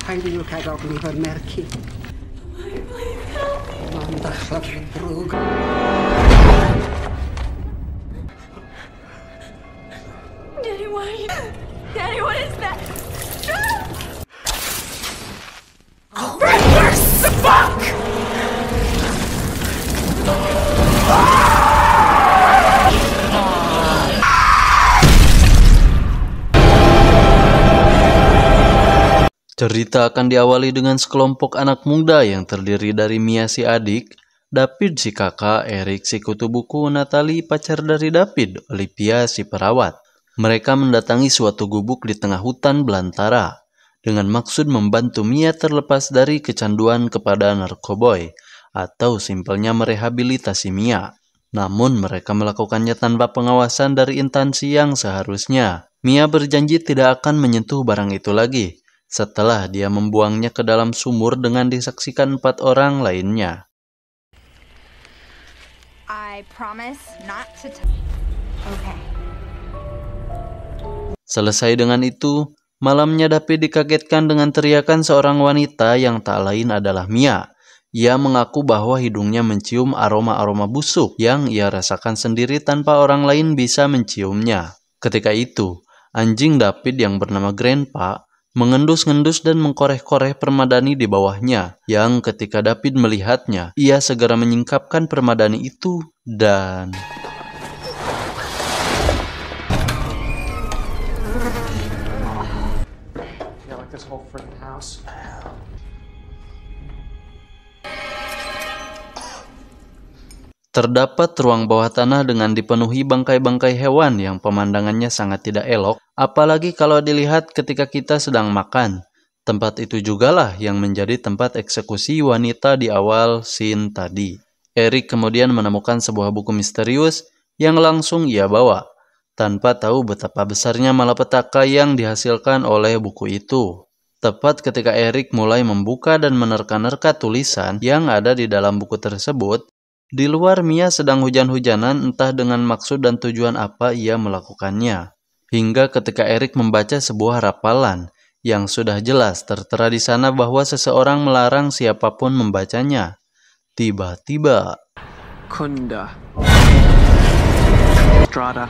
Hij wil kijk ook liever merkie. Mandag broek. Daddy, why are you... Daddy, what is that? Cerita akan diawali dengan sekelompok anak muda yang terdiri dari Mia si adik, David si kakak, Eric si kutu buku, Natalie pacar dari David, Olivia si perawat. Mereka mendatangi suatu gubuk di tengah hutan belantara dengan maksud membantu Mia terlepas dari kecanduan kepada narkoboy atau simpelnya merehabilitasi Mia. Namun mereka melakukannya tanpa pengawasan dari instansi yang seharusnya. Mia berjanji tidak akan menyentuh barang itu lagi setelah dia membuangnya ke dalam sumur dengan disaksikan 4 orang lainnya. I promise not to... Okay. Selesai dengan itu, malamnya David dikagetkan dengan teriakan seorang wanita yang tak lain adalah Mia. Ia mengaku bahwa hidungnya mencium aroma-aroma busuk yang ia rasakan sendiri tanpa orang lain bisa menciumnya. Ketika itu, anjing David yang bernama Grandpa mengendus-ngendus dan mengkoreh-koreh permadani di bawahnya, yang ketika David melihatnya, ia segera menyingkapkan permadani itu dan... Terdapat ruang bawah tanah dengan dipenuhi bangkai-bangkai hewan yang pemandangannya sangat tidak elok, apalagi kalau dilihat ketika kita sedang makan. Tempat itu jugalah yang menjadi tempat eksekusi wanita di awal scene tadi. Eric kemudian menemukan sebuah buku misterius yang langsung ia bawa, tanpa tahu betapa besarnya malapetaka yang dihasilkan oleh buku itu. Tepat ketika Eric mulai membuka dan menerka-nerka tulisan yang ada di dalam buku tersebut, di luar Mia sedang hujan-hujanan entah dengan maksud dan tujuan apa ia melakukannya. Hingga ketika Eric membaca sebuah rapalan yang sudah jelas tertera di sana bahwa seseorang melarang siapapun membacanya. Tiba-tiba... Kunda. Strada.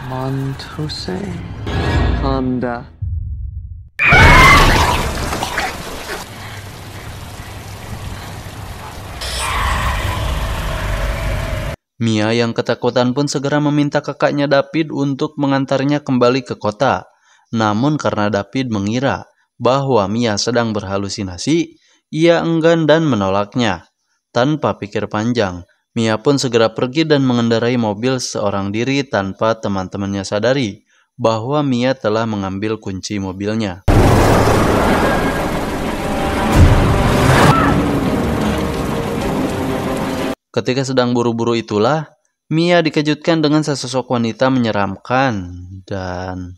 Montose. Honda. Mia yang ketakutan pun segera meminta kakaknya David untuk mengantarnya kembali ke kota. Namun karena David mengira bahwa Mia sedang berhalusinasi, ia enggan dan menolaknya. Tanpa pikir panjang, Mia pun segera pergi dan mengendarai mobil seorang diri tanpa teman-temannya sadari bahwa Mia telah mengambil kunci mobilnya. Ketika sedang buru-buru itulah, Mia dikejutkan dengan sesosok wanita menyeramkan dan...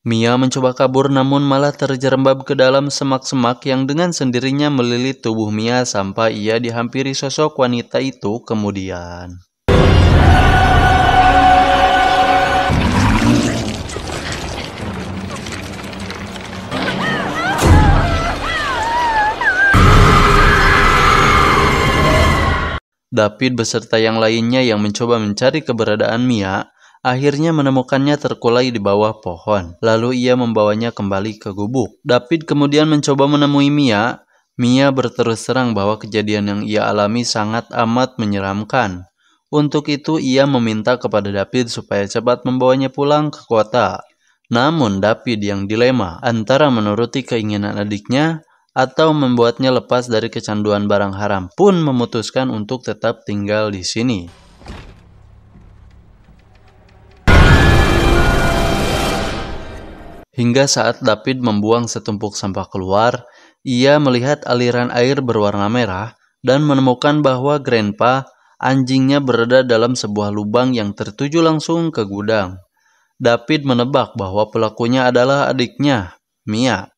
Mia mencoba kabur namun malah terjerembab ke dalam semak-semak yang dengan sendirinya melilit tubuh Mia sampai ia dihampiri sosok wanita itu kemudian. David beserta yang lainnya yang mencoba mencari keberadaan Mia, akhirnya menemukannya terkulai di bawah pohon. Lalu ia membawanya kembali ke gubuk. David kemudian mencoba menemui Mia. Mia berterus terang bahwa kejadian yang ia alami sangat amat menyeramkan. Untuk itu ia meminta kepada David supaya cepat membawanya pulang ke kota. Namun David yang dilema antara menuruti keinginan adiknya atau membuatnya lepas dari kecanduan barang haram pun memutuskan untuk tetap tinggal di sini. Hingga saat David membuang setumpuk sampah keluar, ia melihat aliran air berwarna merah dan menemukan bahwa Grandpa, anjingnya, berada dalam sebuah lubang yang tertuju langsung ke gudang. David menebak bahwa pelakunya adalah adiknya, Mia.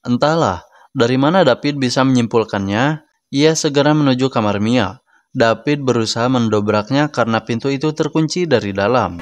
Entahlah dari mana David bisa menyimpulkannya. Ia segera menuju kamar Mia. David berusaha mendobraknya karena pintu itu terkunci dari dalam.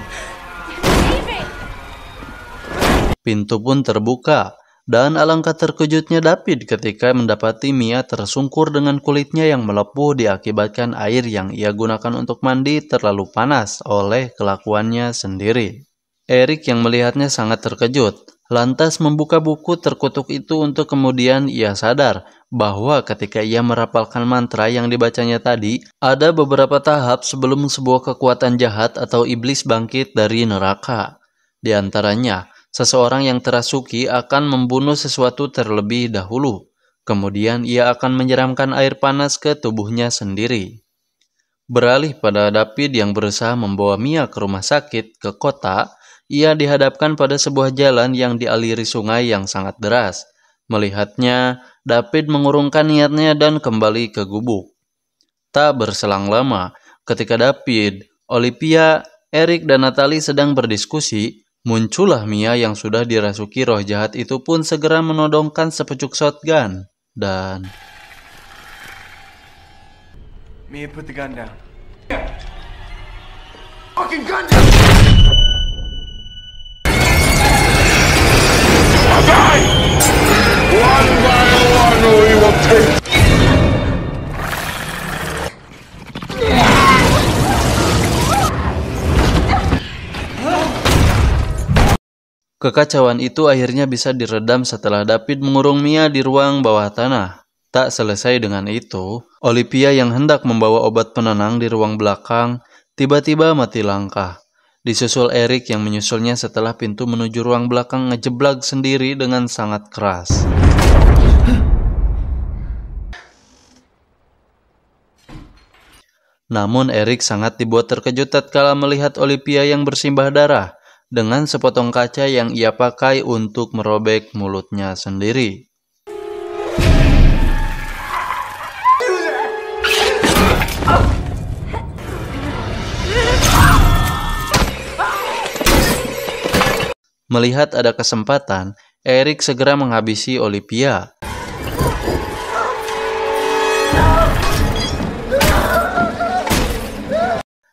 Pintu pun terbuka, dan alangkah terkejutnya David ketika mendapati Mia tersungkur dengan kulitnya yang melepuh diakibatkan air yang ia gunakan untuk mandi terlalu panas oleh kelakuannya sendiri. Eric yang melihatnya sangat terkejut, lantas membuka buku terkutuk itu untuk kemudian ia sadar bahwa ketika ia merapalkan mantra yang dibacanya tadi, ada beberapa tahap sebelum sebuah kekuatan jahat atau iblis bangkit dari neraka. Di antaranya, seseorang yang terasuki akan membunuh sesuatu terlebih dahulu. Kemudian ia akan menyiramkan air panas ke tubuhnya sendiri. Beralih pada David yang berusaha membawa Mia ke rumah sakit ke kota, ia dihadapkan pada sebuah jalan yang dialiri sungai yang sangat deras. Melihatnya, David mengurungkan niatnya dan kembali ke gubuk. Tak berselang lama, ketika David, Olivia, Eric, dan Natalie sedang berdiskusi, muncullah Mia yang sudah dirasuki roh jahat itu pun segera menodongkan sepucuk shotgun. Dan Mia, put the gun down. Fucking gun down! One by one we will take. kekacauan itu akhirnya bisa diredam setelah David mengurung Mia di ruang bawah tanah. Tak selesai dengan itu, Olivia yang hendak membawa obat penenang di ruang belakang tiba-tiba mati langkah. Disusul Eric yang menyusulnya setelah pintu menuju ruang belakang ngejeblag sendiri dengan sangat keras. Namun Eric sangat dibuat terkejut tatkala melihat Olivia yang bersimbah darah dengan sepotong kaca yang ia pakai untuk merobek mulutnya sendiri. Melihat ada kesempatan, Eric segera menghabisi Olivia.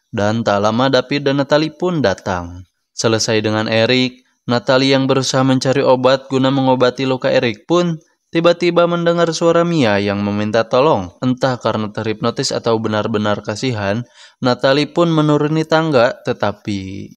Dan tak lama David dan Natalie pun datang. Selesai dengan Eric, Natalie yang berusaha mencari obat guna mengobati luka Eric pun tiba-tiba mendengar suara Mia yang meminta tolong. Entah karena terhipnotis atau benar-benar kasihan, Natalie pun menuruni tangga tetapi...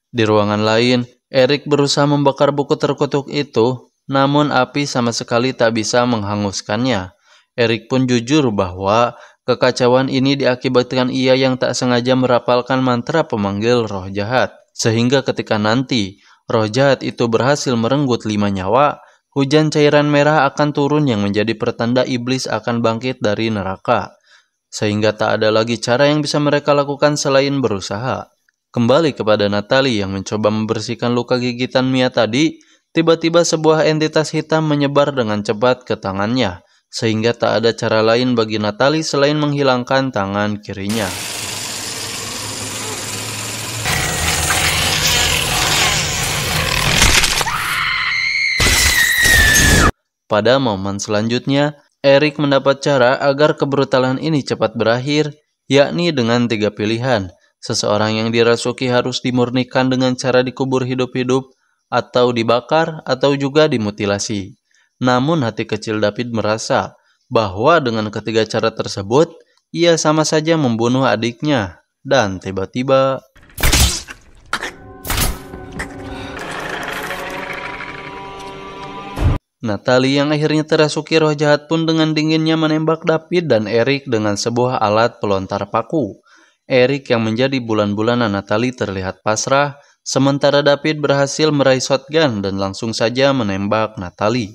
Di ruangan lain, Eric berusaha membakar buku terkutuk itu, namun api sama sekali tak bisa menghanguskannya. Eric pun jujur bahwa kekacauan ini diakibatkan ia yang tak sengaja merapalkan mantra pemanggil roh jahat. Sehingga ketika nanti roh jahat itu berhasil merenggut 5 nyawa, hujan cairan merah akan turun yang menjadi pertanda iblis akan bangkit dari neraka. Sehingga tak ada lagi cara yang bisa mereka lakukan selain berusaha. Kembali kepada Natalie yang mencoba membersihkan luka gigitan Mia tadi, tiba-tiba sebuah entitas hitam menyebar dengan cepat ke tangannya, sehingga tak ada cara lain bagi Natalie selain menghilangkan tangan kirinya. Pada momen selanjutnya, Eric mendapat cara agar kebrutalan ini cepat berakhir, yakni dengan 3 pilihan. Seseorang yang dirasuki harus dimurnikan dengan cara dikubur hidup-hidup, atau dibakar, atau juga dimutilasi. Namun hati kecil David merasa bahwa dengan ketiga cara tersebut, ia sama saja membunuh adiknya. Dan tiba-tiba... Natalie yang akhirnya terasuki roh jahat pun dengan dinginnya menembak David dan Eric dengan sebuah alat pelontar paku. Eric yang menjadi bulan-bulanan Natalie terlihat pasrah, sementara David berhasil meraih shotgun dan langsung saja menembak Natalie.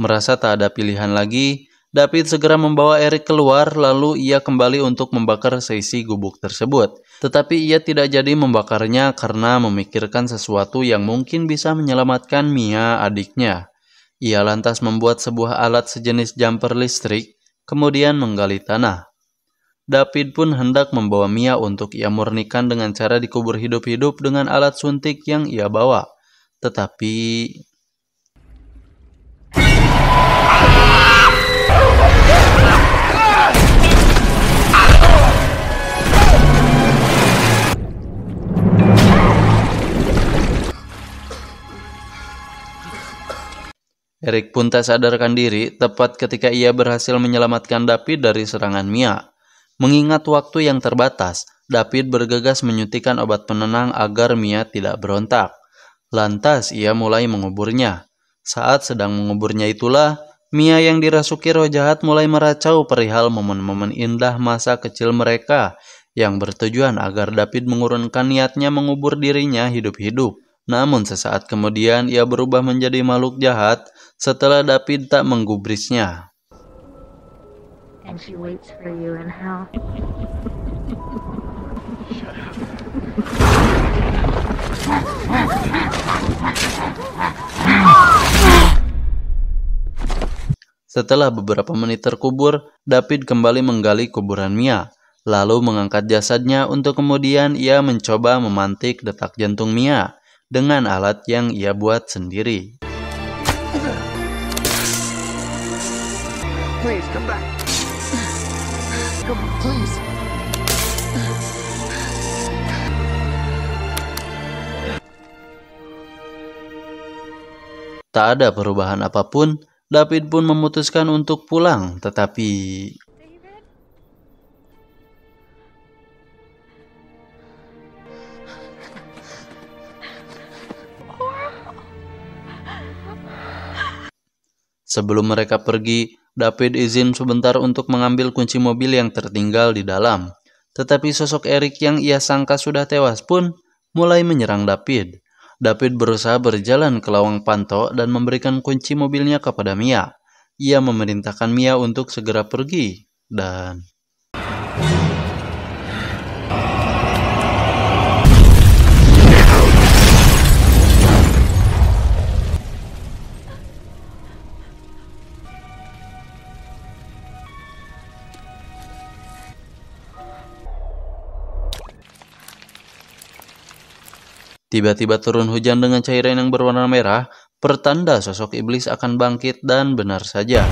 Merasa tak ada pilihan lagi, David segera membawa Eric keluar lalu ia kembali untuk membakar seisi gubuk tersebut. Tetapi ia tidak jadi membakarnya karena memikirkan sesuatu yang mungkin bisa menyelamatkan Mia adiknya. Ia lantas membuat sebuah alat sejenis jumper listrik, kemudian menggali tanah. David pun hendak membawa Mia untuk ia murnikan dengan cara dikubur hidup-hidup dengan alat suntik yang ia bawa. Tetapi Eric pun tak sadarkan diri tepat ketika ia berhasil menyelamatkan David dari serangan Mia. Mengingat waktu yang terbatas, David bergegas menyuntikkan obat penenang agar Mia tidak berontak. Lantas ia mulai menguburnya. Saat sedang menguburnya itulah, Mia yang dirasuki roh jahat mulai meracau perihal momen-momen indah masa kecil mereka yang bertujuan agar David mengurunkan niatnya mengubur dirinya hidup-hidup. Namun sesaat kemudian ia berubah menjadi makhluk jahat setelah David tak menggubrisnya. And she waits for you in hell. Setelah beberapa menit terkubur, David kembali menggali kuburan Mia, lalu mengangkat jasadnya untuk kemudian ia mencoba memantik detak jantung Mia dengan alat yang ia buat sendiri. Please, come back. Come, please. Tak ada perubahan apapun, David pun memutuskan untuk pulang, tetapi sebelum mereka pergi, David izin sebentar untuk mengambil kunci mobil yang tertinggal di dalam. Tetapi sosok Eric yang ia sangka sudah tewas pun mulai menyerang David. David berusaha berjalan ke lawang pantau dan memberikan kunci mobilnya kepada Mia. Ia memerintahkan Mia untuk segera pergi dan tiba-tiba turun hujan dengan cairan yang berwarna merah, pertanda sosok iblis akan bangkit dan benar saja.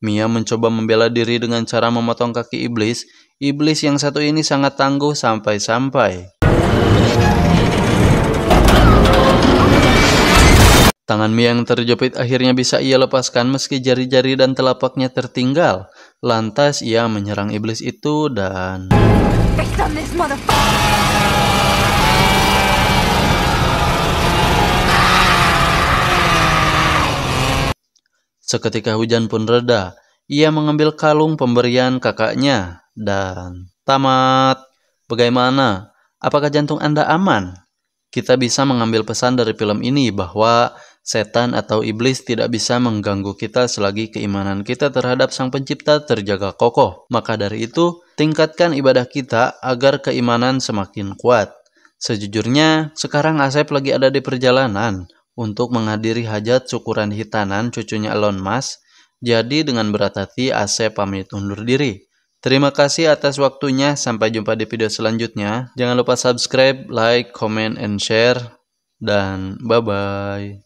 Mia mencoba membela diri dengan cara memotong kaki iblis. Iblis yang satu ini sangat tangguh sampai-sampai tangan Mia yang terjepit akhirnya bisa ia lepaskan meski jari-jari dan telapaknya tertinggal. Lantas ia menyerang iblis itu dan seketika hujan pun reda. Ia mengambil kalung pemberian kakaknya dan tamat. Bagaimana? Apakah jantung Anda aman? Kita bisa mengambil pesan dari film ini bahwa setan atau iblis tidak bisa mengganggu kita selagi keimanan kita terhadap Sang Pencipta terjaga kokoh. Maka dari itu, tingkatkan ibadah kita agar keimanan semakin kuat. Sejujurnya, sekarang Asep lagi ada di perjalanan untuk menghadiri hajat syukuran hitanan cucunya Elon Musk. Jadi dengan berat hati Asep pamit undur diri. Terima kasih atas waktunya, sampai jumpa di video selanjutnya. Jangan lupa subscribe, like, comment, and share, dan bye-bye.